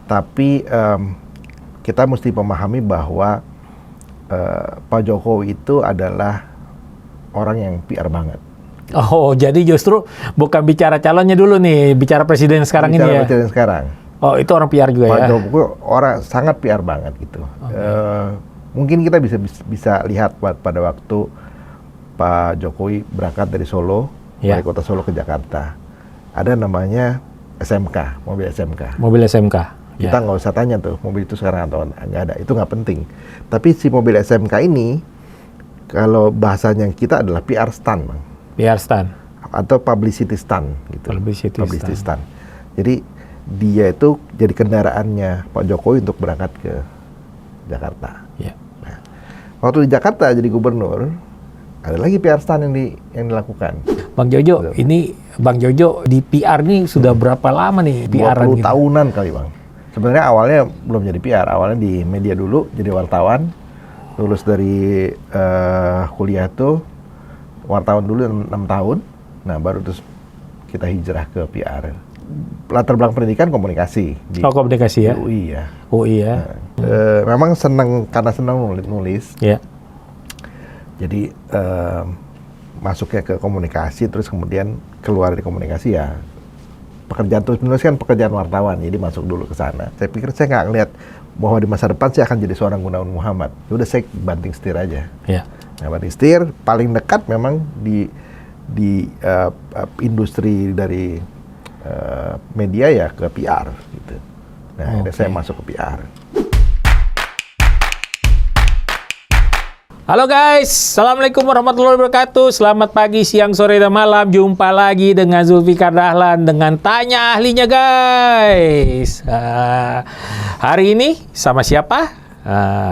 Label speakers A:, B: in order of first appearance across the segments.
A: Tapi kita mesti memahami bahwa Pak Jokowi itu adalah orang yang PR banget.
B: Oh, jadi justru bukan bicara calonnya dulu nih, bicara presiden sekarang ini ya?
A: Presiden sekarang.
B: Oh, itu orang PR juga
A: Pak
B: ya?
A: Pak Jokowi orang sangat PR banget gitu. Mungkin kita bisa lihat pada waktu Pak Jokowi berangkat dari Solo, dari kota Solo ke Jakarta. Ada namanya SMK, mobil SMK.
B: Mobil SMK.
A: Kita nggak usah tanya tuh mobil itu sekarang atau nggak ada, itu nggak penting. Tapi si mobil SMK ini, kalau bahasanya kita adalah PR stunt, Bang.
B: PR stunt.
A: Atau publicity stunt gitu.
B: Publicity
A: stunt. Jadi dia itu jadi kendaraannya Pak Jokowi untuk berangkat ke Jakarta.
B: Yeah.
A: Nah, waktu di Jakarta jadi gubernur, ada lagi PR stunt yang dilakukan.
B: Bang Jojo, ini Bang Jojo di PR nih sudah berapa lama nih PR-an
A: 20 tahunan kali, Bang. Sebenarnya awalnya belum jadi PR, awalnya di media dulu jadi wartawan. Lulus dari kuliah tuh wartawan dulu 6 tahun. Nah, baru terus kita hijrah ke PR. Latar belakang pendidikan komunikasi.
B: Komunikasi ya?
A: UI ya.
B: UI ya.
A: Memang karena senang nulis.
B: Ya.
A: Jadi masuknya ke komunikasi, terus kemudian keluar dari komunikasi ya. Pekerjaan tulis menulis kan pekerjaan wartawan, jadi masuk dulu ke sana. Saya pikir saya nggak ngeliat bahwa di masa depan saya akan jadi seorang Gunawan Muhammad. Udah saya banting setir aja.
B: Ya.
A: Nah, banting setir paling dekat memang di industri dari media ya ke PR gitu. Nah, saya masuk ke PR.
B: Halo guys, Assalamualaikum warahmatullahi wabarakatuh. Selamat pagi, siang, sore, dan malam. Jumpa lagi dengan Zulfikar Dahlan dengan Tanya Ahlinya guys. Hari ini sama siapa?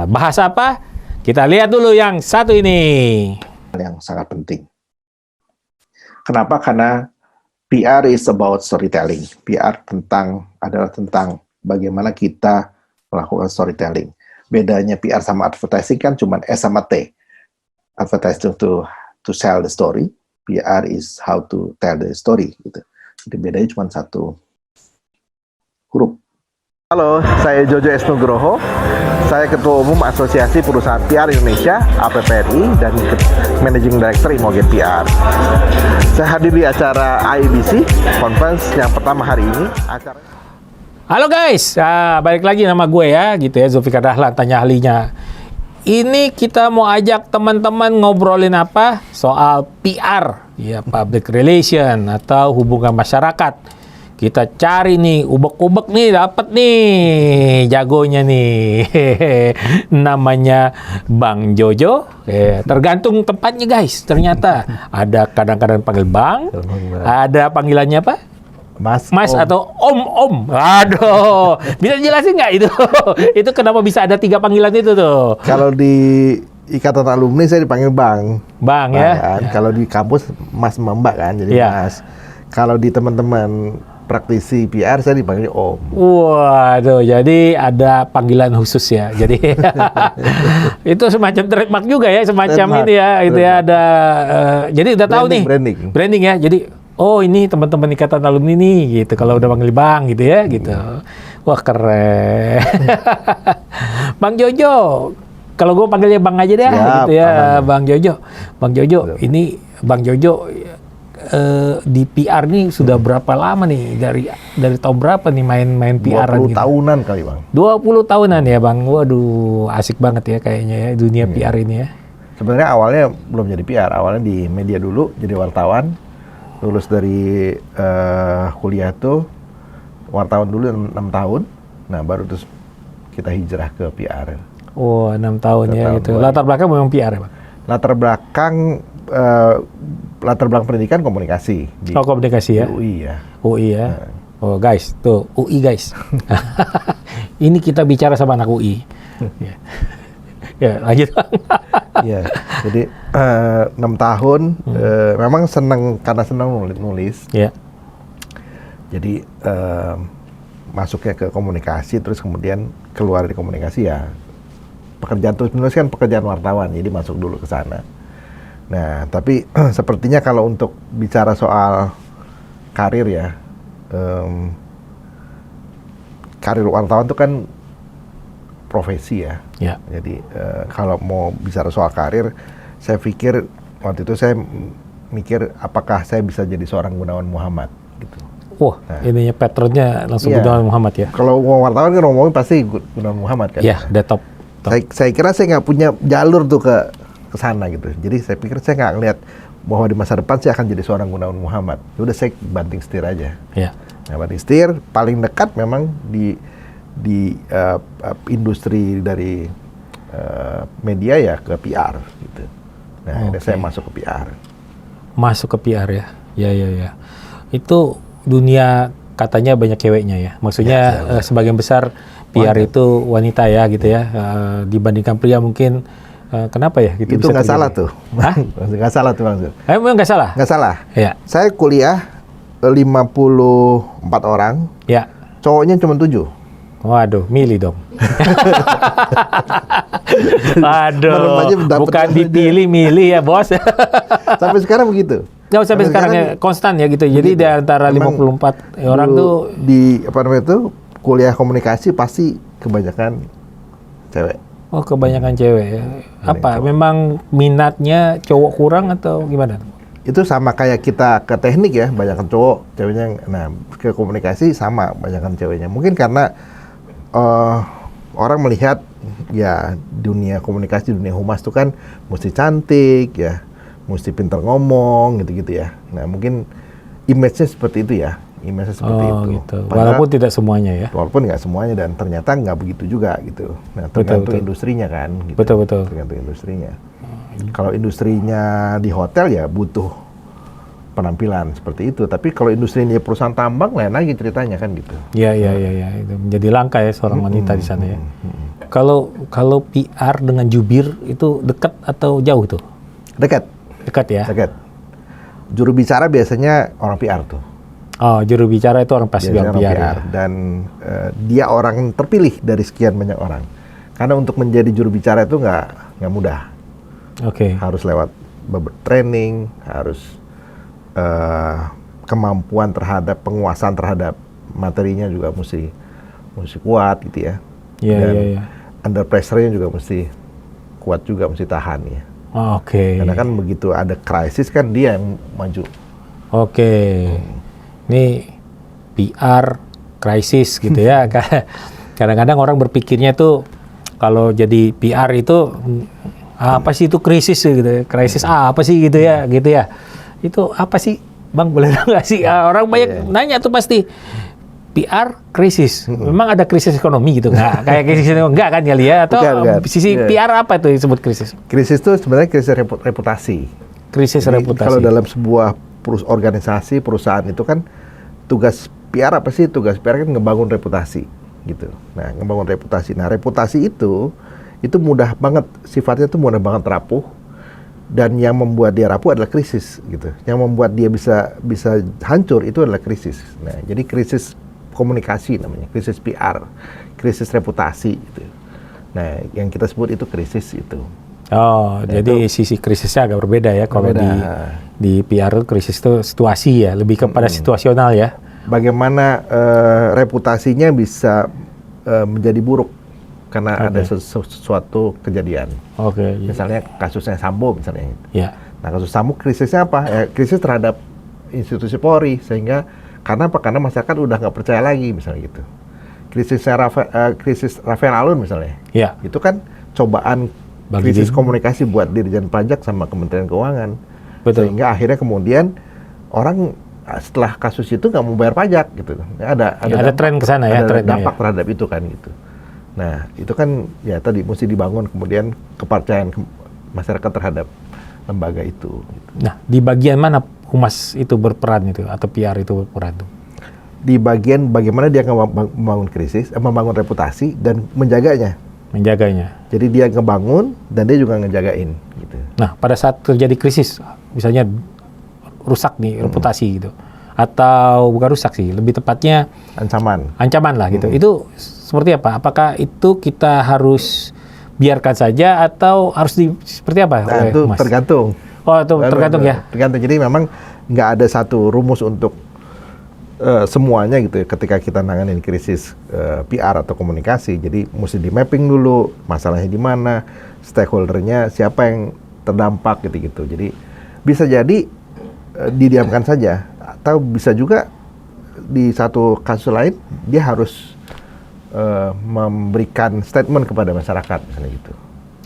B: Bahas apa? Kita lihat dulu yang satu ini.
A: Yang sangat penting. Kenapa? Karena PR is about storytelling. PR adalah tentang bagaimana kita melakukan storytelling. Bedanya PR sama advertising kan cuma S sama T. Advertising to sell the story, PR is how to tell the story gitu. Jadi bedanya cuma satu huruf. Halo, saya Jojo S. Nugroho. Saya Ketua Umum Asosiasi Perusahaan PR Indonesia (APPRI) dan Managing Director Imogen PR. Saya hadir di acara IABC Conference yang pertama hari ini.
B: Halo guys, balik lagi nama gue ya, gitu ya, Zulfikar Dahlan, Tanya Ahlinya. Ini kita mau ajak teman-teman ngobrolin apa? Soal PR, ya, public relation atau hubungan masyarakat. Kita cari nih, ubek-ubek nih, dapet nih, jagonya nih. Namanya Bang Jojo. Tergantung tempatnya guys, ternyata. Ada kadang-kadang panggil Bang, ada panggilannya apa? Mas om. Atau om. Aduh, bisa jelasin nggak itu? Itu kenapa bisa ada 3 panggilan itu tuh?
A: Kalau di Ikatan Alumni saya dipanggil Bang.
B: Bang ya?
A: Kan? Ya. Kalau di kampus Mas Mbak kan, jadi ya. Mas. Kalau di teman-teman praktisi PR saya dipanggil Om.
B: Waduh, jadi ada panggilan khusus ya. Jadi itu semacam trademark juga ya, semacam trademark. Ini ya, itu ya ada. Jadi udah tahu nih. Branding ya. Jadi oh ini teman-teman Ikatan Alumni nih gitu. Kalau udah panggil Bang gitu ya gitu. Wah keren. Bang Jojo. Kalau gue panggilnya Bang aja deh gitu ya. Bang Jojo. Bang Jojo, ini Bang Jojo di PR nih sudah berapa lama nih? Dari tahun berapa nih main PR-an
A: 20 tahunan kali, Bang.
B: 20 tahunan ya, Bang. Waduh, asik banget ya kayaknya ya dunia PR ini ya.
A: Sebenarnya awalnya belum jadi PR, awalnya di media dulu jadi wartawan. Lulus dari kuliah tuh wartawan dulu 6 tahun. Nah, baru terus kita hijrah ke PR.
B: Oh, 6 tahun ya gitu. Latar belakang memang PR ya, Bang? Latar
A: belakang pendidikan komunikasi.
B: Komunikasi ya?
A: UI ya.
B: UI ya. Nah. Oh, guys, tuh UI guys. Ini kita bicara sama anak UI. Ya, lanjut.
A: Ya, jadi 6 tahun memang karena senang nulis. Ya. Jadi masuknya ke komunikasi, terus kemudian keluar dari komunikasi ya. Pekerjaan tulis menulis kan pekerjaan wartawan, jadi masuk dulu ke sana. Nah, tapi sepertinya kalau untuk bicara soal karir ya, karir wartawan itu kan profesi ya.
B: Ya.
A: Jadi kalau mau bicara soal karir, saya pikir waktu itu saya mikir apakah saya bisa jadi seorang Gunawan Muhammad gitu.
B: Wah, ininya patternnya langsung
A: Iya.
B: Gunawan Muhammad ya.
A: Kalau mau wartawan kan ngomongin pasti Gunawan Muhammad kan.
B: Ya, udah top.
A: Saya kira saya nggak punya jalur tuh ke sana gitu. Jadi saya pikir saya nggak ngeliat bahwa di masa depan saya akan jadi seorang Gunawan Muhammad. Ya udah saya banting setir aja.
B: Ya.
A: Nah, banting setir paling dekat memang di industri dari media ya ke PR gitu. Nah, akhirnya saya masuk ke PR.
B: Masuk ke PR ya. Ya. Itu dunia katanya banyak ceweknya ya. Maksudnya sebagian besar PR itu wanita ya gitu ya. Dibandingkan pria mungkin kenapa ya gitu?
A: Itu
B: bisa
A: nggak salah tuh.
B: Hah?
A: Nggak salah tuh Bang Zul.
B: Emang nggak salah?
A: Nggak salah.
B: Ya.
A: Saya kuliah 54 orang,
B: Ya.
A: cowoknya cuma 7.
B: Waduh, milih dong.
A: Belum aja
B: Waduh,
A: dapet
B: bukan
A: aja.
B: dipilih, milih ya bos.
A: Sampai sekarang begitu.
B: Nggak sampai sekarang ya, konstan ya gitu. Jadi di antara
A: Memang
B: 54 orang tuh
A: di apa namanya itu kuliah komunikasi pasti kebanyakan cewek.
B: oh kebanyakan cewek ya. Apa?
A: cowok.
B: Memang minatnya cowok kurang atau gimana?
A: Itu sama kayak kita ke teknik ya, banyakan cowok, ceweknya. Nah, ke komunikasi sama, banyakan ceweknya. Mungkin karena orang melihat ya dunia komunikasi, dunia humas itu kan mesti cantik ya, mesti pintar ngomong gitu-gitu ya. Nah, mungkin image-nya seperti itu ya, image-nya seperti
B: Oh
A: itu.
B: gitu.
A: Padahal-
B: Walaupun tidak semuanya ya.
A: walaupun nggak semuanya dan ternyata nggak begitu juga gitu. Nah, tergantung
B: betul.
A: industrinya kan. Gitu.
B: Betul.
A: Tergantung industrinya. Kalau industrinya di hotel ya butuh penampilan seperti itu. Tapi kalau industrinya perusahaan tambang lain lagi ceritanya kan gitu.
B: Iya. Itu menjadi langka ya seorang wanita di sana ya. Kalau PR dengan jubir itu dekat atau jauh tuh?
A: Dekat,
B: Dekat ya.
A: dekat. Juru bicara biasanya orang PR tuh.
B: Oh, juru bicara itu orang pasti
A: Biasanya
B: orang PR ya.
A: Dan dia orang terpilih dari sekian banyak orang. Karena untuk menjadi juru bicara itu nggak mudah.
B: Oke.
A: Harus lewat training, harus kemampuan terhadap penguasaan terhadap materinya juga mesti kuat gitu ya.
B: Iya.
A: Under pressure-nya juga mesti kuat juga, mesti tahan ya.
B: Oke.
A: Karena kan begitu ada krisis kan dia yang maju.
B: Oke. Ini PR krisis gitu ya. Kadang-kadang orang berpikirnya tuh kalau jadi PR itu apa sih itu krisis gitu ya. Krisis apa sih gitu ya, Itu apa sih? Bang boleh nggak sih? Orang banyak nanya tuh pasti. PR krisis. Memang ada krisis ekonomi gitu nggak? Kayak krisis ekonomi enggak kan ya Lia? Atau
A: Bukan.
B: sisi PR apa itu disebut krisis?
A: Krisis itu sebenarnya krisis reputasi.
B: Krisis
A: Jadi,
B: reputasi.
A: kalau dalam sebuah organisasi, perusahaan itu kan tugas PR apa sih? Tugas PR kan ngebangun reputasi gitu. Nah, ngebangun reputasi. Nah, reputasi itu mudah banget, sifatnya itu mudah banget rapuh. Dan yang membuat dia rapuh adalah krisis gitu. Yang membuat dia bisa hancur itu adalah krisis. Nah, jadi krisis komunikasi namanya, krisis PR, krisis reputasi gitu. Nah, yang kita sebut itu krisis itu.
B: Oh, jadi sisi krisisnya agak berbeda ya. Kalau
A: Berbeda.
B: di PR itu krisis itu situasi ya, lebih kepada situasional ya.
A: Bagaimana reputasinya bisa menjadi buruk karena ada sesuatu kejadian.
B: Oke.
A: Misalnya kasusnya Sambo misalnya.
B: Ya.
A: Nah, kasus Sambo krisisnya apa? Krisis terhadap institusi Polri sehingga karena apa? Karena masyarakat udah nggak percaya lagi misalnya gitu. Krisis Rafael Alun misalnya.
B: Ya.
A: Itu kan cobaan krisis komunikasi buat Dirjen Pajak sama Kementerian Keuangan.
B: Betul.
A: Sehingga akhirnya kemudian orang setelah kasus itu nggak mau bayar pajak gitu. Ada
B: tren ke sana ya,
A: ada
B: trennya
A: dampak
B: ya.
A: terhadap itu kan gitu. Nah, itu kan ya tadi mesti dibangun kemudian kepercayaan masyarakat terhadap lembaga itu. Gitu.
B: Nah, di bagian mana humas itu berperan itu atau PR itu berperan tuh?
A: Di bagian bagaimana dia membangun membangun reputasi dan menjaganya.
B: Menjaganya.
A: Jadi dia ngebangun dan dia juga ngejagain gitu.
B: Nah, pada saat terjadi krisis, misalnya rusak nih reputasi gitu. Atau bukan rusak sih, lebih tepatnya ancaman lah gitu. Itu seperti apa? Apakah itu kita harus biarkan saja atau harus seperti apa?
A: Nah, itu
B: Mas?
A: tergantung.
B: Oh, itu tergantung ya.
A: Tergantung. Jadi memang nggak ada satu rumus untuk
C: semuanya gitu ya, ketika kita nanganin krisis PR atau komunikasi, jadi mesti di mapping dulu masalahnya di mana, stakeholdernya siapa yang terdampak gitu-gitu. Jadi bisa jadi didiamkan saja, atau bisa juga di satu kasus lain dia harus memberikan statement kepada masyarakat misalnya gitu.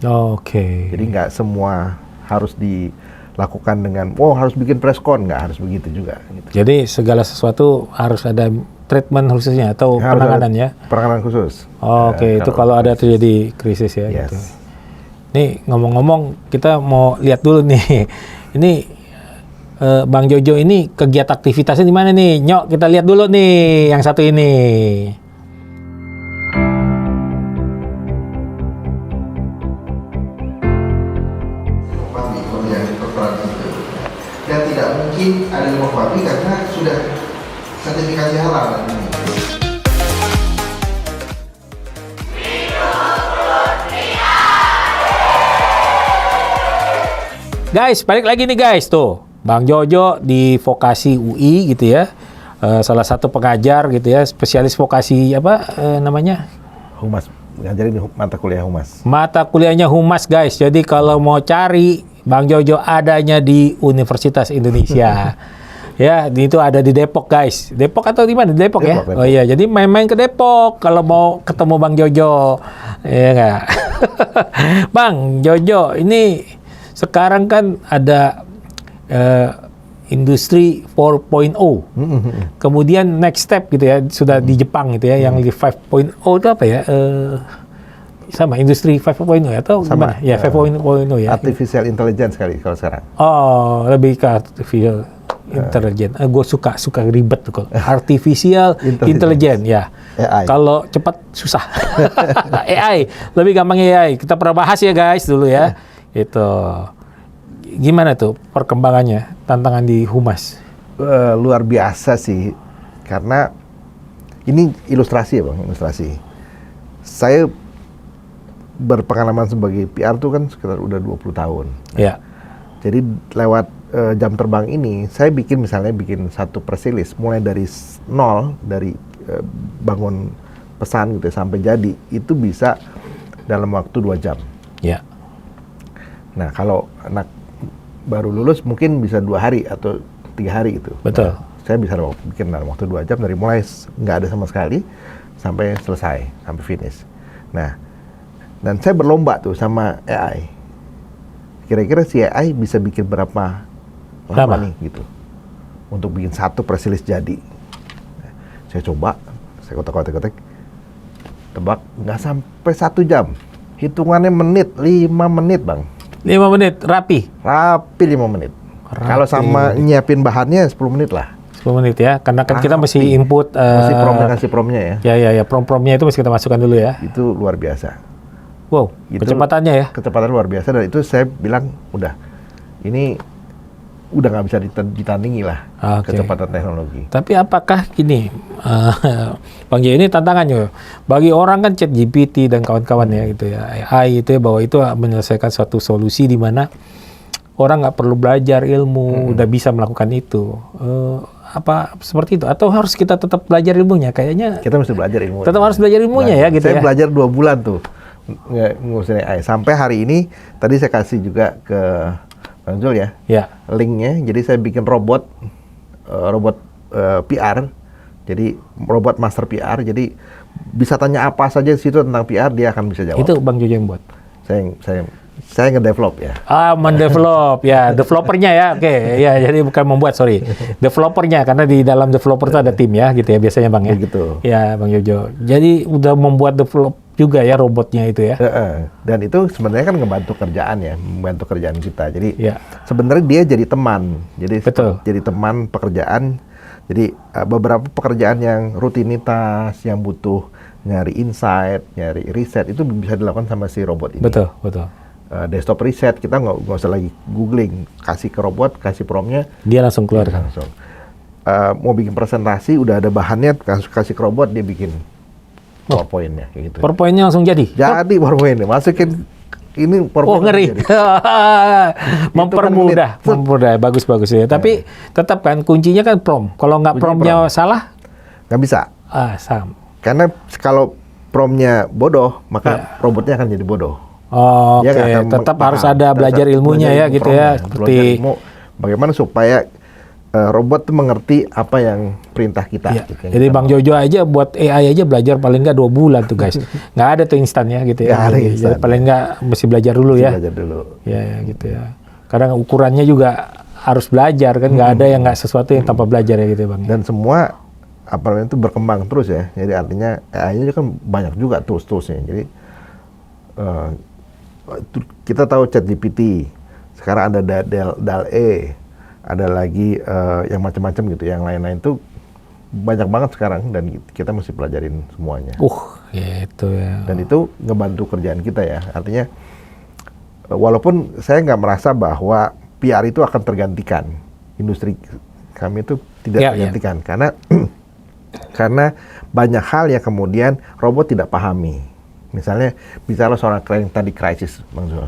B: Oke.
C: Jadi nggak semua harus dilakukan dengan harus bikin preskon, nggak harus begitu juga gitu.
B: Jadi segala sesuatu harus ada treatment khususnya atau
C: Harus
B: penanganan
C: ada
B: ya.
C: penanganan khusus.
B: Oke, itu kalau ada terjadi krisis ya
C: Yes.
B: gitu. Nih ngomong-ngomong, kita mau lihat dulu nih. Ini Bang Jojo ini kegiatan aktivitasnya di mana nih? Nyok, kita lihat dulu nih yang satu ini.
A: Dan tidak mungkin ada limbah pabrik karena sudah sertifikasi halal ini.
B: Guys, balik lagi nih guys, tuh Bang Jojo di vokasi UI gitu ya, salah satu pengajar gitu ya, spesialis vokasi apa namanya?
C: Humas, ngajarin mata kuliah humas.
B: Mata kuliahnya humas guys, jadi kalau mau cari Bang Jojo adanya di Universitas Indonesia. Ya, itu ada di Depok guys. Depok atau di mana? Di Depok ya?
C: Depok.
B: Oh iya, jadi main-main ke Depok kalau mau ketemu Bang Jojo. Iya nggak? Bang Jojo, ini sekarang kan ada industri 4.0. Kemudian next step gitu ya, sudah di Jepang gitu ya, yang di 5.0 itu apa ya? Sama industri 5.0 atau
C: Sama,
B: gimana? Ya, 5.0 ya.
C: Artificial intelligence kali kalau sekarang.
B: Oh, lebih ke artificial intelligence. Gue suka ribet tuh. Artificial intelligence ya.
C: AI.
B: Kalau cepat susah. AI, lebih gampang AI. Kita pernah bahas ya guys dulu ya. Itu gimana tuh perkembangannya, tantangan di humas?
C: Luar biasa sih, karena ini ilustrasi ya Bang, ilustrasi. Saya berpengalaman sebagai PR tuh kan sekitar udah 20 tahun.
B: Ya.
C: Jadi lewat jam terbang ini, saya bikin satu press release mulai dari nol, dari bangun pesan gitu sampai jadi, itu bisa dalam waktu 2 jam.
B: Ya.
C: Nah, kalau anak baru lulus mungkin bisa 2 hari atau 3 hari gitu.
B: Betul.
C: Nah, saya bisa bikin dalam waktu 2 jam dari mulai nggak ada sama sekali sampai selesai, sampai finish. Nah, dan saya berlomba tuh sama AI. Kira-kira si AI bisa bikin berapa lama nih gitu untuk bikin satu press release jadi. Nah, saya coba, saya kotak-kotak, tebak nggak sampai 1 jam. Hitungannya menit, 5 menit Bang.
B: 5 menit rapi.
C: Rapi 5 menit. Kalau sama nyiapin bahannya 10 menit lah.
B: 10 menit ya, karena kan kita mesti input.
C: Masih kasih promnya ya.
B: Ya, prom-promnya itu mesti kita masukkan dulu ya.
C: Itu luar biasa.
B: Wow,
C: Itu
B: kecepatannya ya.
C: Kecepatan luar biasa, dan itu saya bilang udah, ini udah nggak bisa ditandingi lah.
B: Oke.
C: Kecepatan teknologi.
B: Tapi apakah gini, Bang Jaya, ini tantangannya bagi orang kan ChatGPT dan kawan-kawan ya gitu ya, AI itu ya, bahwa itu menyelesaikan suatu solusi di mana orang nggak perlu belajar ilmu, udah bisa melakukan itu. Apa seperti itu? Atau harus kita tetap belajar ilmunya? Kayaknya
C: Kita mesti belajar ilmu.
B: tetap harus belajar ilmunya ya gitu
C: saya
B: ya.
C: belajar 2 bulan tuh ngurusin AI. Sampai hari ini, tadi saya kasih juga ke Bang Zul ya,
B: Ya.
C: linknya. Jadi saya bikin robot PR. Jadi robot master PR. Jadi bisa tanya apa saja di situ tentang PR, dia akan bisa jawab.
B: Itu Bang Jojo yang buat.
C: Saya ngedevelop ya.
B: Mendevelop ya, developernya ya, oke, ya, jadi bukan membuat, sorry, developernya, karena di dalam developer itu ada tim ya, gitu ya, biasanya Bang ya.
C: Begitu.
B: Ya, Bang Jojo. Jadi udah membuat develop juga ya robotnya itu ya.
C: Dan itu sebenarnya kan ngebantu kerjaan ya, membantu kerjaan kita. Jadi
B: Ya.
C: sebenarnya dia jadi teman. Jadi
B: Betul.
C: jadi teman pekerjaan. Jadi beberapa pekerjaan yang rutinitas, yang butuh nyari insight, nyari riset, itu bisa dilakukan sama si robot ini.
B: Betul.
C: Desktop riset, kita nggak usah lagi googling, kasih ke robot, kasih promnya,
B: Dia langsung keluar.
C: langsung. Mau bikin presentasi, udah ada bahannya, kasih ke robot, dia bikin PowerPoint-nya kayak gitu.
B: PowerPoint-nya langsung jadi.
C: Jadi PowerPoint-nya, masukin ini
B: Oh ngeri.
C: jadi.
B: Mempermudah, bagus ya. Tapi tetap kan kuncinya kan prompt. Kalau nggak promptnya salah,
C: Nggak bisa.
B: sama.
C: Karena kalau promptnya bodoh, maka robotnya akan jadi bodoh.
B: Oh,
C: Dia
B: Oke,
C: nggak akan
B: tetap harus
C: paham.
B: ada belajar
C: Tetap
B: ilmunya
C: belajar
B: ya
C: ilmu
B: gitu ya.
C: prompt-nya.
B: Seperti
C: Belajar ilmu bagaimana supaya robot tuh mengerti apa yang perintah kita.
B: Iya.
C: Gitu, yang
B: Jadi
C: kita
B: Bang
C: mau.
B: Jojo aja buat AI aja belajar paling nggak 2 bulan tuh guys. Nggak ada tuh instannya gitu ya.
C: Nggak ada
B: Jadi
C: instan.
B: paling nggak mesti belajar dulu
C: Mesti
B: ya.
C: belajar dulu.
B: Ya gitu ya. Kadang ukurannya juga harus belajar kan. Nggak ada yang nggak sesuatu yang tanpa belajar ya gitu Bang.
C: Dan semua apa namanya itu berkembang terus ya. Jadi artinya AI-nya kan banyak juga tools-toolsnya. Jadi kita tahu ChatGPT. Sekarang ada DAL-E, ada lagi yang macam-macam gitu. Yang lain-lain tuh banyak banget sekarang dan kita mesti pelajarin semuanya.
B: Gitu ya.
C: Dan itu ngebantu kerjaan kita ya. Artinya walaupun saya nggak merasa bahwa PR itu akan tergantikan, industri kami itu tidak tergantikan karena banyak hal yang kemudian robot tidak pahami. Misalnya bicara soal yang tadi krisis, Bang Zul.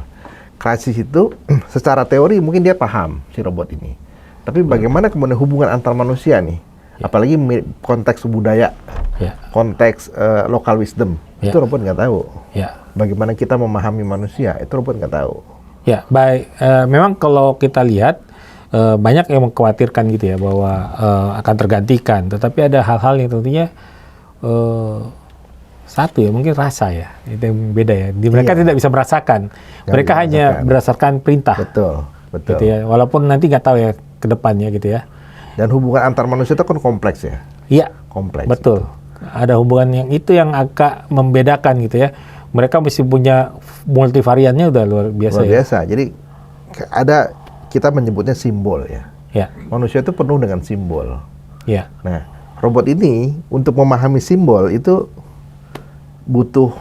C: Krisis itu secara teori mungkin dia paham si robot ini. Tapi bagaimana kemudian hubungan antar manusia nih? Apalagi konteks budaya, konteks local wisdom, itu robot nggak tahu. Bagaimana kita memahami manusia, itu robot nggak tahu.
B: Ya, baik. Memang kalau kita lihat banyak yang mengkhawatirkan gitu ya bahwa akan tergantikan. Tetapi ada hal-hal yang tentunya satu ya, mungkin rasa ya, itu yang beda ya. Mereka tidak bisa merasakan. Mereka hanya berdasarkan perintah.
C: Betul.
B: Gitu ya. Walaupun nanti nggak tahu ya ke depannya gitu ya.
C: Dan hubungan antar manusia itu kan kompleks ya.
B: Iya.
C: Kompleks.
B: Betul. Ada hubungan yang itu yang agak membedakan gitu ya. Mereka mesti punya multivariannya udah luar biasa.
C: Luar biasa. Jadi ada kita menyebutnya simbol ya. Manusia itu penuh dengan simbol. Nah, robot ini untuk memahami simbol itu butuh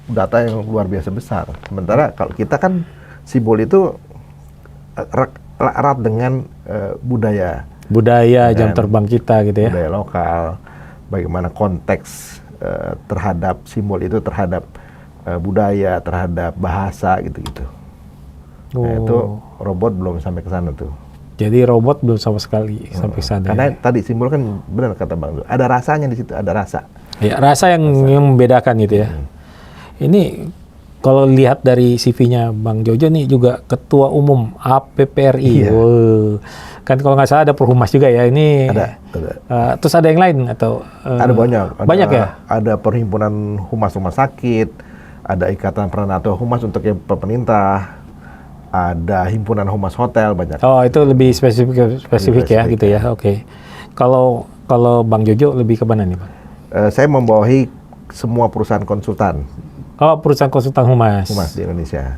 C: data yang luar biasa besar. Sementara kalau kita kan simbol itu erat dengan budaya
B: jam terbang kita gitu ya.
C: Budaya lokal, bagaimana konteks terhadap simbol itu terhadap budaya, terhadap bahasa gitu-gitu. Nah, itu robot belum sampai ke sana tuh.
B: Jadi robot belum sama sekali sampai ke sana.
C: Karena tadi simbol kan benar kata Bang, ada rasanya di situ, ada rasa.
B: Ya, rasa yang membedakan gitu ya. Ini kalau lihat dari CV-nya Bang Jojo nih juga Ketua Umum APPRI. Kan kalau nggak salah ada Perhumas juga ya. Ini
C: ada.
B: Terus ada yang lain atau
C: ada banyak.
B: Banyak ya?
C: Ada Perhimpunan Humas Rumah Sakit, ada Ikatan Peranatua Humas untuk yang pemerintah, ada Himpunan Humas Hotel, banyak.
B: Oh, itu lebih spesifik ya gitu ya. Oke. Kalau Bang Jojo lebih ke mana nih, Bang?
C: Saya membawahi semua perusahaan konsultan.
B: Oh, perusahaan konsultan humas.
C: Humas di Indonesia.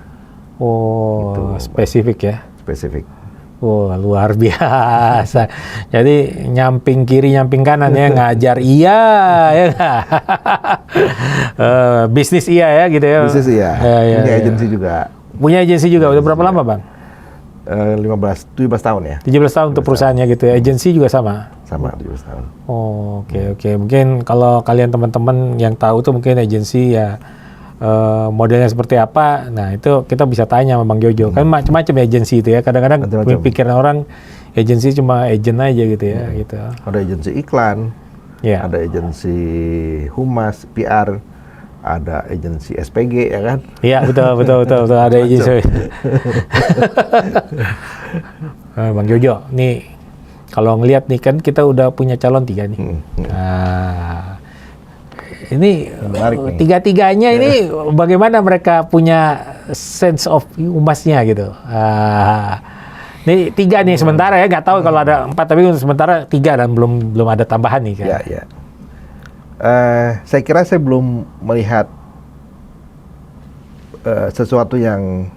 B: Oh,
C: gitu,
B: spesifik ya.
C: Spesifik.
B: Oh, luar biasa. Jadi nyamping kiri, nyamping kanan ya, ngajar iya ya. Bisnis iya ya gitu ya.
C: Bisnis iya. Punya agensi juga.
B: Punya agensi juga. Udah berapa lama, Bang?
C: 17 tahun ya.
B: 17 tahun untuk perusahaannya gitu ya. Agensi juga sama?
C: Sama, 17 tahun.
B: Oh, oke. Mungkin kalau kalian teman-teman yang tahu tuh mungkin agensi ya modelnya seperti apa. Nah, itu kita bisa tanya sama Bang Jojo. Kan macam-macam agensi itu ya. Kadang-kadang pikiran orang agensi cuma agent aja gitu ya, gitu.
C: Ada agensi iklan. Ada agensi humas, PR, ada agensi SPG ya kan?
B: Iya, betul ada agensi. Bang Jojo, nih kalau ngelihat nih kan kita udah punya calon 3 nih. Nah, ini tiga-tiganya ini bagaimana mereka punya sense of humasnya gitu. Ini 3 nih sementara ya, nggak tahu kalau ada 4 tapi sementara 3 dan belum ada tambahan nih kan.
C: Ya. Saya kira saya belum melihat sesuatu yang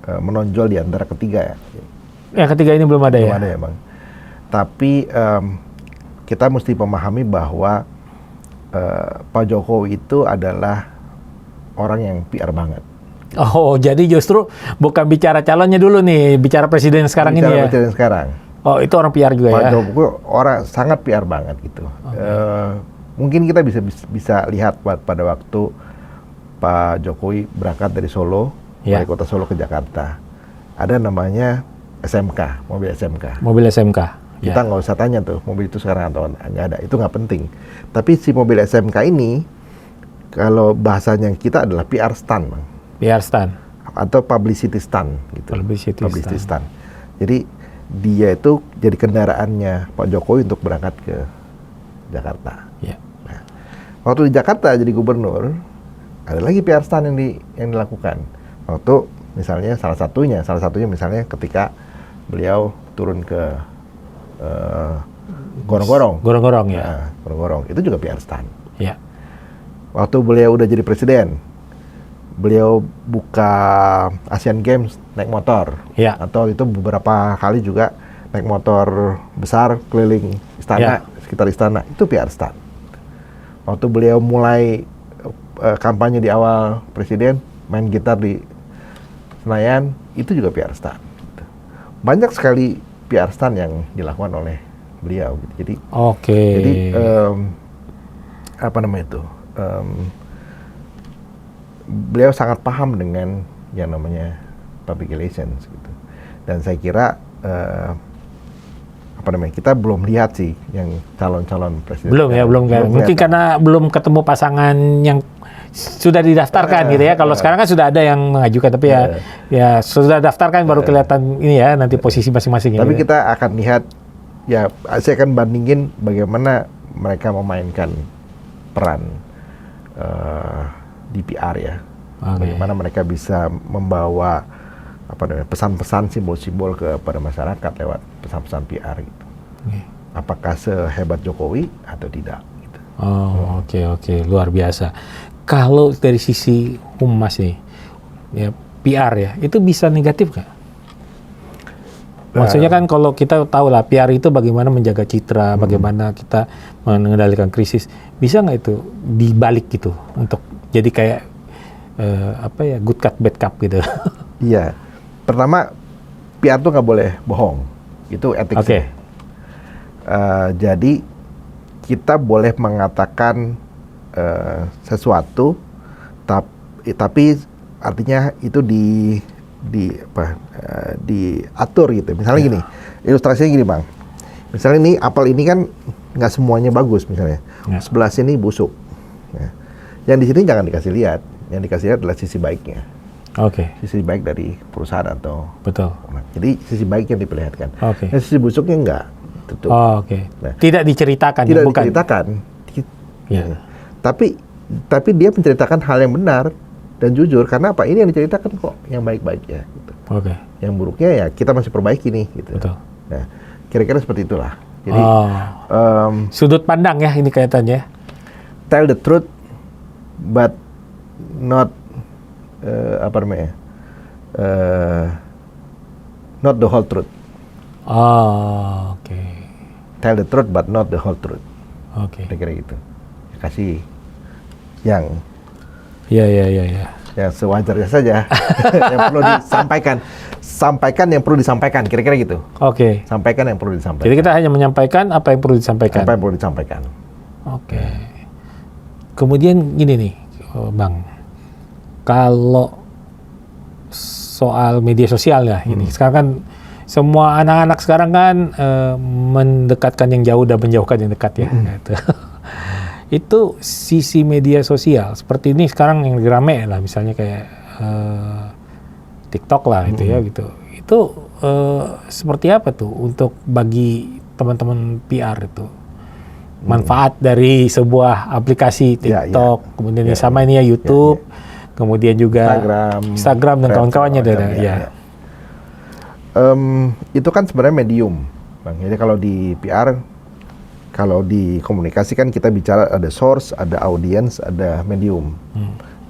C: menonjol di antara ketiga ya.
B: Yang ketiga ini belum ada ya?
C: Belum ada ya, Bang. Tapi kita mesti memahami bahwa Pak Jokowi itu adalah orang yang PR banget.
B: Oh, jadi justru bukan bicara calonnya dulu nih, bicara presiden sekarang ini ya?
C: Presiden sekarang.
B: Oh, itu orang PR juga
C: Pak
B: ya?
C: Pak Jokowi orang sangat PR banget gitu. Mungkin kita bisa lihat pada waktu Pak Jokowi berangkat dari Solo
B: Ya.
C: dari kota Solo ke Jakarta. Ada namanya SMK, mobil SMK.
B: Mobil SMK.
C: Kita nggak usah tanya tuh mobil itu sekarang atau nggak ada, itu nggak penting. Tapi si mobil SMK ini, kalau bahasanya kita adalah PR stand, Bang.
B: PR stand.
C: Atau publicity stand gitu.
B: Publicity
C: stand. Jadi dia itu jadi kendaraannya Pak Jokowi untuk berangkat ke Jakarta.
B: Ya.
C: Nah, waktu di Jakarta jadi gubernur, ada lagi PR stand yang dilakukan. Waktu misalnya salah satunya misalnya ketika beliau turun ke Gorong-Gorong.
B: Gorong-gorong ya.
C: Nah, Gorong-Gorong itu juga PR stand.
B: Ya.
C: Waktu beliau udah jadi presiden, beliau buka Asian Games naik motor.
B: Ya.
C: Atau itu beberapa kali juga naik motor besar keliling istana, sekitar istana. Itu PR stand. Waktu beliau mulai kampanye di awal presiden, main gitar di Senayan, itu juga PR stand. Banyak sekali PR stand yang dilakukan oleh beliau. Jadi, apa namanya itu? Beliau sangat paham dengan yang namanya public relations gitu. Dan saya kira apa namanya, kita belum lihat sih yang calon-calon presiden.
B: Belum. Mungkin karena belum ketemu pasangan yang sudah didaftarkan gitu ya. Kalau sekarang kan sudah ada yang mengajukan, tapi ya sudah daftarkan baru kelihatan ini ya nanti posisi masing-masing.
C: Tapi
B: gitu.
C: kita akan lihat, ya saya akan bandingin bagaimana mereka memainkan peran di PR ya. Bagaimana mereka bisa membawa apa namanya, pesan-pesan, simbol-simbol kepada masyarakat lewat pesan-pesan PR gitu. Apakah sehebat Jokowi atau tidak gitu.
B: Oke, luar biasa. Kalau dari sisi humas nih, ya PR ya, itu bisa negatif nggak? Maksudnya kan kalau kita tahu lah PR itu bagaimana menjaga citra, bagaimana kita mengendalikan krisis, bisa nggak itu dibalik gitu untuk jadi kayak apa ya, good cup bad cup gitu?
C: Iya, pertama PR tuh nggak boleh bohong, itu etik. Jadi kita boleh mengatakan sesuatu, tapi artinya itu diatur gitu. Misalnya gini, ilustrasinya gini Bang. Misalnya ini apel ini kan nggak semuanya bagus misalnya. Sebelah sini busuk. Nah, yang di sini jangan dikasih lihat. Yang dikasih lihat adalah sisi baiknya. Sisi baik dari perusahaan atau.
B: Betul.
C: Nah, jadi sisi baik yang diperlihatkan. Yang sisi busuknya enggak. Tutup.
B: Nah, tidak diceritakan.
C: Tidak diceritakan.
B: Ya.
C: Tapi dia menceritakan hal yang benar dan jujur, karena apa? Ini yang diceritakan kok yang baik-baiknya gitu. Yang buruknya ya kita masih perbaiki nih gitu.
B: Betul.
C: Nah, kira-kira seperti itulah. Jadi
B: sudut pandang ya ini kaitannya.
C: Tell the truth but not apa namanya? Not the whole truth. Tell the truth but not the whole truth. Kira-kira gitu. Kasih yang yang sewajarnya saja yang perlu disampaikan. Sampaikan yang perlu disampaikan, kira-kira gitu. Sampaikan yang perlu disampaikan.
B: Jadi kita hanya menyampaikan apa yang perlu disampaikan.
C: Apa yang perlu disampaikan.
B: Kemudian gini nih, Bang. Kalau soal media sosial ya, ini sekarang kan semua anak-anak sekarang kan mendekatkan yang jauh dan menjauhkan yang dekat ya. Gitu. Itu sisi media sosial seperti ini sekarang yang lagi rame lah, misalnya kayak TikTok lah itu ya gitu. Itu seperti apa tuh untuk bagi teman-teman PR itu? Manfaat dari sebuah aplikasi TikTok, kemudian sama ini ya YouTube, kemudian juga Instagram dan kawan-kawannya
C: itu kan sebenarnya medium, Bang. Jadi kalau di PR, kalau di komunikasi kan kita bicara ada source, ada audience, ada medium.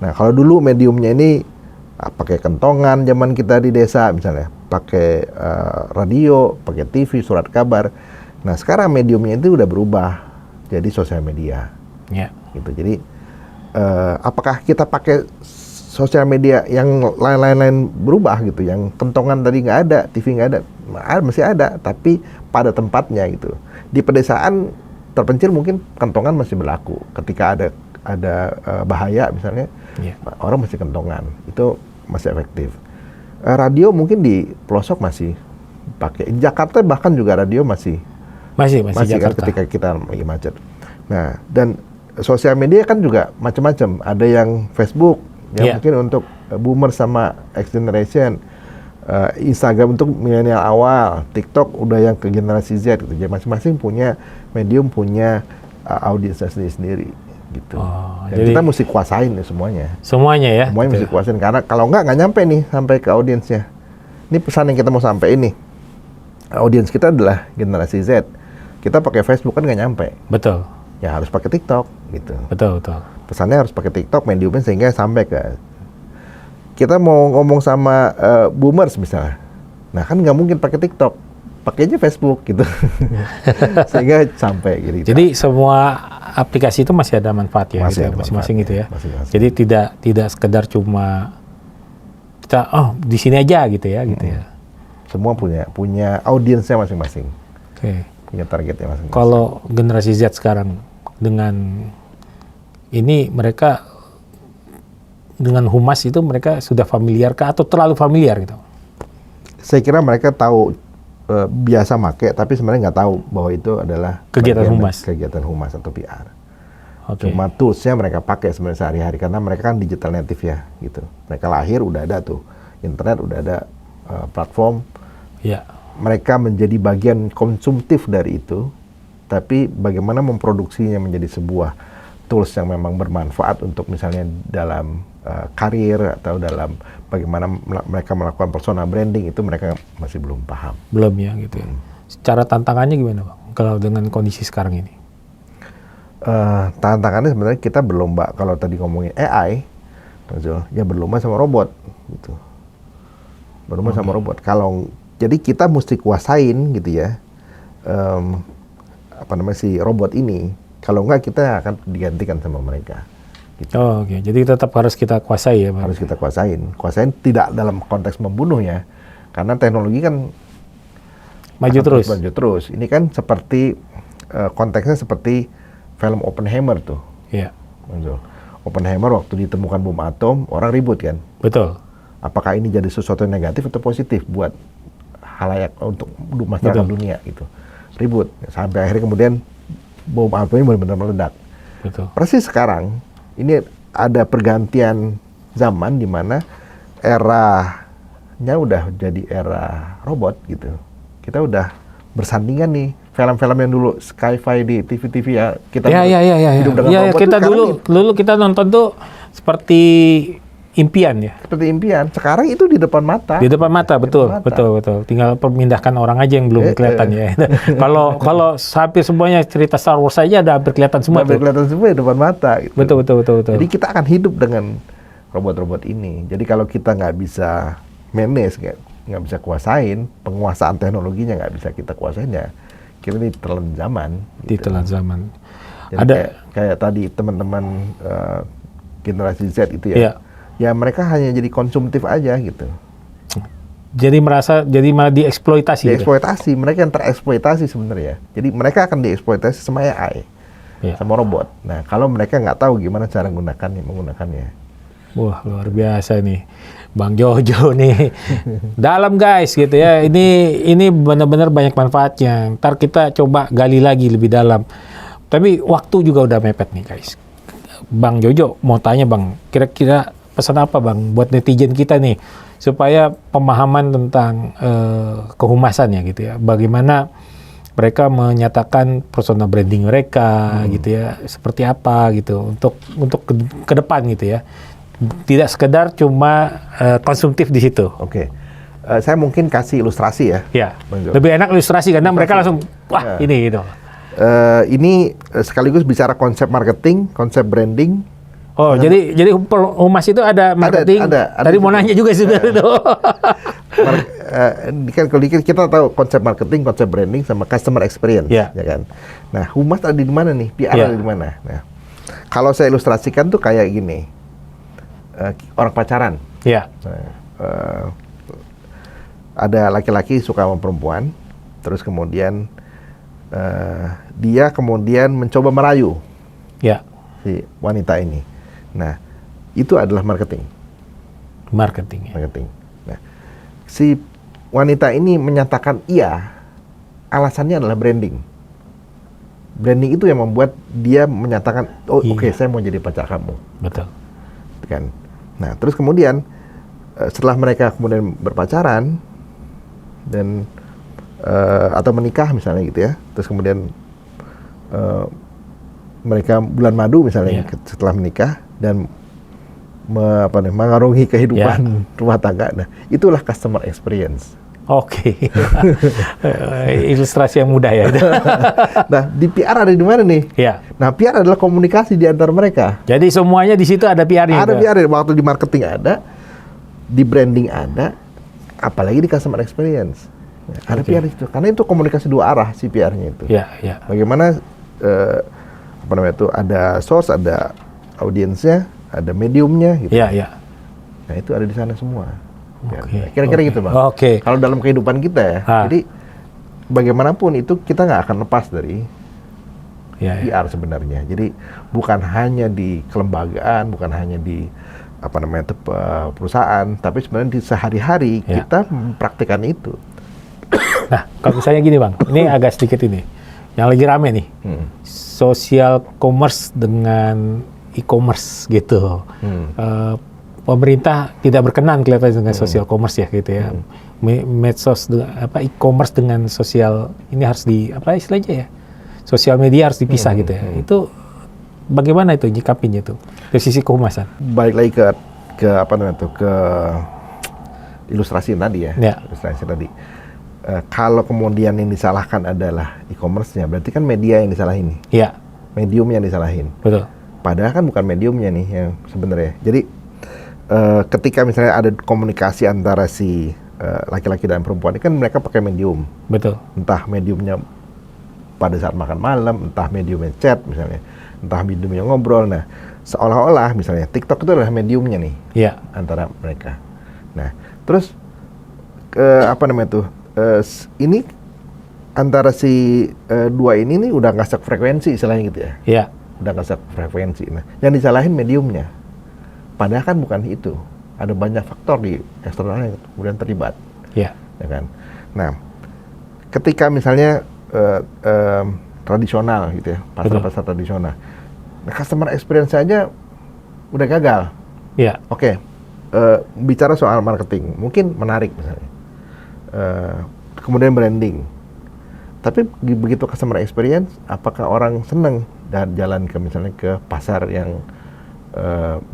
C: Nah, kalau dulu mediumnya ini pakai kentongan zaman kita di desa misalnya, pakai radio, pakai TV, surat kabar. Nah, sekarang mediumnya itu udah berubah jadi sosial media. Gitu. Jadi apakah kita pakai sosial media yang lain-lain berubah gitu, yang kentongan tadi nggak ada, TV nggak ada, masih ada, tapi pada tempatnya gitu. Di pedesaan terpencil mungkin kentongan masih berlaku. Ketika ada bahaya misalnya, orang masih kentongan. Itu masih efektif. Radio mungkin di pelosok masih pakai. Di Jakarta bahkan juga radio masih
B: Masih
C: kan
B: Jakarta.
C: ketika kita lagi macet. Nah, dan sosial media kan juga macam-macam. Ada yang Facebook, yang mungkin untuk boomer sama X generation, Instagram untuk milenial awal, TikTok udah yang ke generasi Z gitu. Jadi masing-masing punya medium, punya audiensnya sendiri-sendiri gitu. Dan
B: jadi
C: kita mesti kuasain ya semuanya.
B: semuanya ya.
C: Semuanya mesti kuasain karena kalau nggak nyampe nih sampai ke audiensnya. Ini pesan yang kita mau sampaikan nih. Audiens kita adalah generasi Z. Kita pakai Facebook kan nggak nyampe.
B: Betul.
C: Ya harus pakai TikTok gitu.
B: Betul.
C: Pesannya harus pakai TikTok, mediumnya sehingga sampai ke. Kita mau ngomong sama boomers misalnya. Nah kan nggak mungkin pakai TikTok, pakai aja Facebook gitu. Sehingga sampai gitu.
B: Jadi semua aplikasi itu masih ada manfaatnya
C: Masih
B: gitu,
C: ada
B: masing-masing gitu ya.
C: masing-masing.
B: Jadi tidak sekedar cuma kita di sini aja gitu ya gitu ya.
C: Semua punya audiensnya masing-masing,
B: Oke.
C: punya targetnya masing-masing.
B: Kalau generasi Z sekarang dengan ini mereka dengan humas itu mereka sudah familiar kah atau terlalu familiar gitu?
C: Saya kira mereka tahu biasa make, tapi sebenarnya nggak tahu bahwa itu adalah
B: Kegiatan
C: bagian
B: humas.
C: kegiatan humas atau PR.
B: Oke.
C: Cuma toolsnya mereka pakai sebenarnya sehari-hari karena mereka kan digital native ya, gitu. Mereka lahir udah ada tuh internet, udah ada platform.
B: Ya.
C: Mereka menjadi bagian konsumtif dari itu, tapi bagaimana memproduksinya menjadi sebuah tools yang memang bermanfaat untuk misalnya dalam karir atau dalam bagaimana mereka melakukan personal branding itu mereka masih belum paham.
B: Belum ya gitu ya. Secara tantangannya gimana Bang? Kalau dengan kondisi sekarang ini?
C: Tantangannya sebenarnya kita berlomba, kalau tadi ngomongin AI, ya berlomba sama robot gitu. Berlomba sama robot. Jadi kita mesti kuasain gitu ya, si robot ini. Kalau enggak kita akan digantikan sama mereka. Gitu.
B: Oh, oke. Jadi tetap harus kita kuasai ya Bang?
C: Harus kita kuasain. Kuasain tidak dalam konteks membunuh ya, karena teknologi kan
B: Maju
C: akan
B: terus.
C: Maju terus. Ini kan seperti konteksnya seperti film Oppenheimer tuh.
B: Iya.
C: Oppenheimer waktu ditemukan bom atom, orang ribut kan.
B: Betul.
C: Apakah ini jadi sesuatu yang negatif atau positif buat halayak untuk masyarakat
B: Betul.
C: dunia gitu. Ribut. Sampai akhirnya kemudian bom atom ini benar-benar meledak.
B: Betul.
C: Persis sekarang, ini ada pergantian zaman di mana eranya udah jadi era robot gitu. Kita udah bersandingan nih film-film yang dulu sci-fi di TV-TV ya kita hidup dengan
B: Ya,
C: robot
B: kita
C: tuh
B: dulu kita nonton tuh seperti impian ya.
C: seperti impian. Sekarang itu di depan mata.
B: Di depan mata,
C: Di
B: betul,
C: depan mata.
B: betul. Tinggal memindahkan orang aja yang belum kelihatan ya. Kalau hampir semuanya cerita Star Wars saja ada hampir kelihatan semua
C: Sampai
B: tuh.
C: kelihatan semua di depan mata. Gitu.
B: Betul.
C: Jadi kita akan hidup dengan robot-robot ini. Jadi kalau kita nggak bisa manage, nggak bisa kuasain, penguasaan teknologinya nggak bisa kita kuasain ya, kita ditelan zaman.
B: Ditelan zaman.
C: Jadi
B: Ada
C: kayak tadi teman-teman generasi Z itu ya.
B: Iya.
C: Ya mereka hanya jadi konsumtif aja gitu.
B: jadi malah dieksploitasi. Gitu.
C: Dieksploitasi, mereka yang tereksploitasi sebenarnya. Jadi mereka akan dieksploitasi sama AI,
B: Iya.
C: sama robot. Nah kalau mereka nggak tahu gimana cara menggunakannya.
B: Wah, luar biasa nih. Bang Jojo nih. Dalam guys gitu ya. Ini benar-benar banyak manfaatnya. Ntar kita coba gali lagi lebih dalam. Tapi waktu juga udah mepet nih guys. Bang Jojo mau tanya Bang, kira-kira pesan apa Bang buat netizen kita nih supaya pemahaman tentang kehumasannya gitu ya. Bagaimana mereka menyatakan personal branding mereka gitu ya. Seperti apa gitu untuk ke depan gitu ya. Tidak sekedar cuma konsumtif di situ.
C: Oke. Saya mungkin kasih ilustrasi ya.
B: Ya,
C: Bang Jo.
B: lebih enak ilustrasi karena mereka langsung wah
C: Ya.
B: ini gitu.
C: Ini sekaligus bicara konsep marketing, konsep branding.
B: Oh, jadi humas itu ada marketing.
C: ada
B: Tadi mau
C: juga.
B: nanya juga sebenarnya tuh.
C: Kan kalau kita tahu konsep marketing, konsep branding, sama customer experience,
B: Ya.
C: ya kan. Nah, humas ada di mana nih? PR
B: Ya.
C: ada di mana? Nah, kalau saya ilustrasikan tuh kayak gini, orang pacaran.
B: Ya,
C: Ada laki-laki suka sama perempuan, terus kemudian dia kemudian mencoba merayu
B: ya,
C: si wanita ini. Nah, itu adalah marketing.
B: Marketing. Ya.
C: Marketing. Nah, si wanita ini menyatakan iya, alasannya adalah branding. Branding itu yang membuat dia menyatakan, oh
B: Iya.
C: oke, saya mau jadi pacar kamu.
B: Betul.
C: Kan? Nah, terus kemudian setelah mereka kemudian berpacaran dan atau menikah misalnya gitu ya, terus kemudian mereka bulan madu misalnya setelah menikah dan mengarungi kehidupan rumah tangga. Nah, itulah customer experience.
B: Oke. Ilustrasi yang mudah ya.
C: Nah, di PR ada di mana nih?
B: Ya.
C: Nah, PR adalah komunikasi di antara mereka.
B: Jadi semuanya di situ ada PR-nya.
C: Ada PR, waktu di marketing ada, di branding ada, apalagi di customer experience. Nah, ada PR itu. Karena itu komunikasi dua arah si PR-nya itu.
B: Ya, ya.
C: Bagaimana ada source, ada audiensnya, ada mediumnya gitu.
B: Ya, ya.
C: Nah, itu ada di sana semua.
B: Oke,
C: Kira-kira gitu, Bang.
B: Oke.
C: Kalau dalam kehidupan kita ya, jadi bagaimanapun itu kita nggak akan lepas dari PR sebenarnya. Jadi bukan hanya di kelembagaan, bukan hanya di perusahaan, tapi sebenarnya di sehari-hari kita mempraktikkan itu.
B: Nah, kalau misalnya gini Bang, ini agak sedikit ini, yang lagi rame nih, social commerce dengan e-commerce gitu. Pemerintah tidak berkenan kelihatannya dengan social commerce ya gitu ya. Medsos e-commerce dengan sosial ini harus istilahnya ya. Sosial media harus dipisah gitu ya. Itu bagaimana itu nyikapinnya itu dari sisi kehumasan?
C: Balik lagi ke ilustrasi tadi ya. Ilustrasi tadi. Kalau kemudian yang disalahkan adalah e-commerce-nya, berarti kan media yang disalahin nih.
B: Iya.
C: Mediumnya yang disalahin.
B: Betul.
C: Padahal kan bukan mediumnya nih yang sebenarnya. Jadi ketika misalnya ada komunikasi antara si laki-laki dan perempuan, ini kan mereka pakai medium.
B: Betul.
C: Entah mediumnya pada saat makan malam, entah mediumnya chat misalnya, entah mediumnya ngobrol. Nah, seolah-olah misalnya TikTok itu adalah mediumnya nih.
B: Iya.
C: Antara mereka. Nah, terus ini antara si dua ini nih udah nggak frekuensi istilahnya gitu ya.
B: Iya.
C: Udah nggak frekuensi. Nah, yang disalahin mediumnya. Padahal kan bukan itu. Ada banyak faktor di eksternal yang kemudian terlibat.
B: Iya.
C: Ya kan? Nah, ketika misalnya tradisional gitu ya, pasar-pasar tradisional. Nah, customer experience saja udah gagal.
B: Iya.
C: Oke. Bicara soal marketing, mungkin menarik misalnya. Kemudian branding. Tapi begitu customer experience, apakah orang senang dan jalan ke misalnya ke pasar yang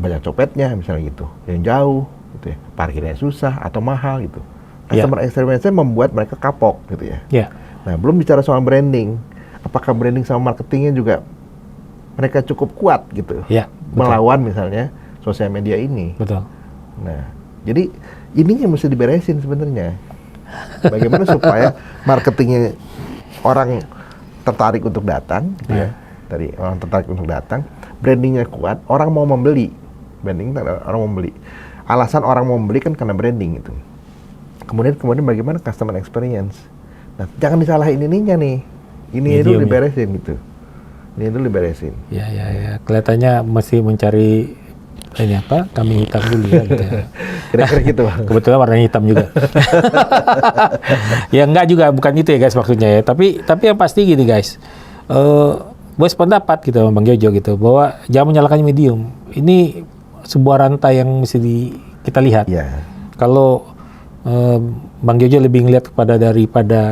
C: banyak copetnya misalnya gitu, yang jauh gitu ya, parkirnya susah atau mahal gitu. Customer experience-nya membuat mereka kapok gitu ya.
B: Iya.
C: Nah, belum bicara soal branding, apakah branding sama marketingnya juga mereka cukup kuat gitu, melawan misalnya sosial media ini.
B: Betul.
C: Nah, jadi ininya mesti diberesin sebenarnya. Bagaimana supaya marketingnya orang tertarik untuk datang, gitu ya. Tadi orang tertarik untuk datang, brandingnya kuat, orang mau membeli. Branding orang mau membeli. Alasan orang mau membeli kan karena branding itu. Kemudian bagaimana customer experience. Nah, jangan disalahin ininya nih. Ini itu diberesin gitu. Ini itu diberesin.
B: Ya. Kelihatannya masih mencari kambing hitam dulu ya gitu ya.
C: Kira-kira gitu, Bang.
B: Kebetulan warnanya hitam juga. Ya enggak juga, bukan itu ya guys maksudnya ya. Tapi yang pasti gini guys. Gue sependapat gitu sama Bang Jojo gitu, bahwa jangan menyalahkan medium. Ini sebuah rantai yang mesti kita lihat.
C: Yeah.
B: Kalau Bang Jojo lebih ngelihat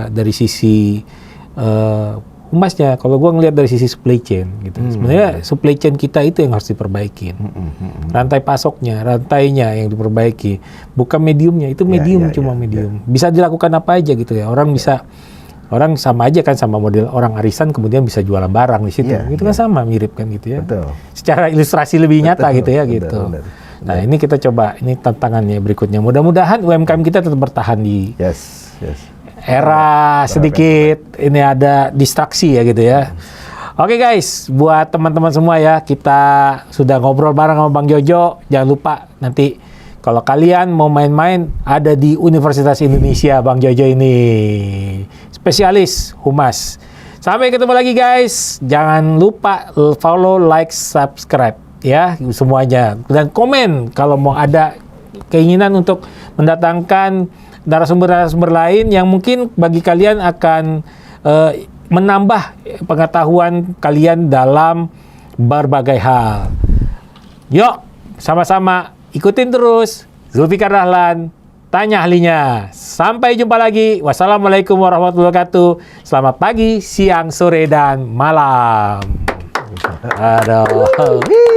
B: dari sisi humasnya, kalau gue ngelihat dari sisi supply chain gitu. Sebenarnya supply chain kita itu yang harus diperbaikin. Rantai pasoknya, rantainya yang diperbaiki, bukan mediumnya. Itu medium medium. Bisa dilakukan apa aja gitu ya. Orang sama aja kan sama model orang arisan kemudian bisa jualan barang di situ. Itu kan sama, mirip kan gitu ya.
C: Betul.
B: Secara ilustrasi lebih nyata gitu ya gitu.
C: Betul.
B: Nah, ini kita coba, ini tantangannya berikutnya. Mudah-mudahan UMKM kita tetap bertahan di era sedikit ini ada distraksi ya gitu ya. Oke guys, buat teman-teman semua ya, kita sudah ngobrol bareng sama Bang Jojo. Jangan lupa nanti kalau kalian mau main-main, ada di Universitas Indonesia Bang Jojo ini. Spesialis humas. Sampai ketemu lagi guys. Jangan lupa follow, like, subscribe ya semuanya. Dan komen kalau mau ada keinginan untuk mendatangkan narasumber-narasumber lain yang mungkin bagi kalian akan menambah pengetahuan kalian dalam berbagai hal. Yuk, sama-sama ikutin terus Zulfikar Dahlan, Tanya Ahlinya. Sampai jumpa lagi. Wassalamualaikum warahmatullahi wabarakatuh. Selamat pagi, siang, sore, dan malam. Aduh.